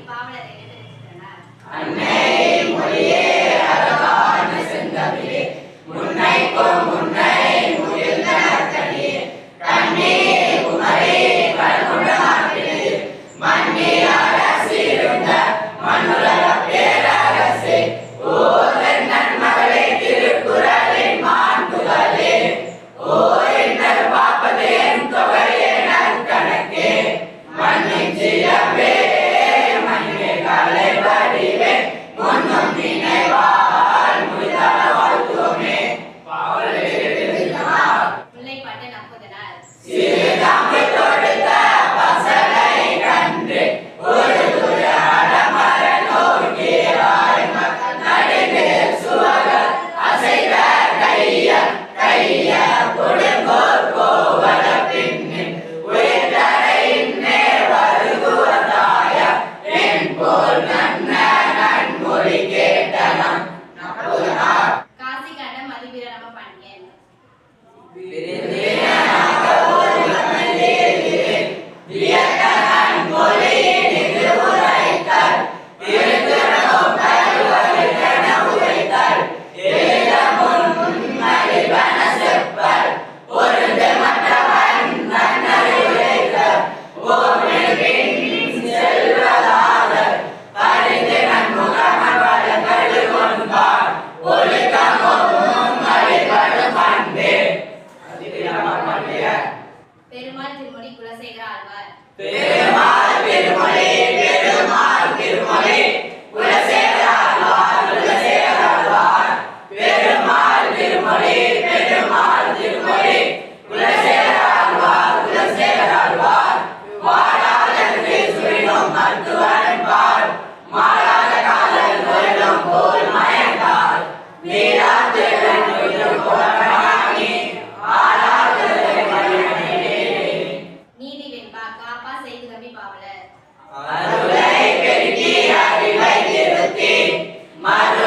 பாவலர் என்ன தெரிவிக்கின்றனர்? அன்னை மொழியே அழகான செந்தமிழே, முன்னைக்கும் முன்னை முகிழ்ந்த நற்கனியே, கண்ணே குமரே கண்கொண்ட நாட்டிலே, மன்னி அரசிருந்த மண்ணுலக பேரரசே, ஓர் நன்மகளே திருக்குறளின் மாண்புகளே, ஓர் இன்னர் பாப்பதேன் தொகையே நற்கணக்கே, மண்ணின் சிலம்பே மண்ணே கலை வடிவே, முன்னும் நினைவால் முடிதான வாழ்த்துவமே. முல்லைப்பாட்டு நம்புதனார். சிறு தமிழ் தொடுத்த பசலை கண்டு ஒரு துய அடமர நோக்கியாய் நடுநீர் சுவர்கள் அசைவ கைய கைய கொடுங்கோர் கோவல பின்னில் உயிர்தரை இன்னே வருகுவதாய என் போல் நன்ன நன்மொழி கேட்டனம் நம்புதனார். காசி கண்ட மதிபிரணம பாண்டியன். பெருமாள் திருமொழி குலசேகர ஆழ்வார். பெருமாள் திருமொழி பெருமாள் திருமொழி குலசேகர ஆழ்வார் குலசேகர ஆழ்வார். பெருமாள் திருமொழி பெருமாள் திருமொழி குலசேகர ஆழ்வார் குலசேகர ஆழ்வார். வாழாதற்கு சுழிலும் மருத்துவன் பால், மாறாத காதல் நோயிலும் போல் மயந்தால், நீராத்திரன் நோயிலும் போலி நீதி வெண்பா காப்பா செய்து கம்பி பாவலர். அருளை பெருக்கி அறிவை திருத்தி மறு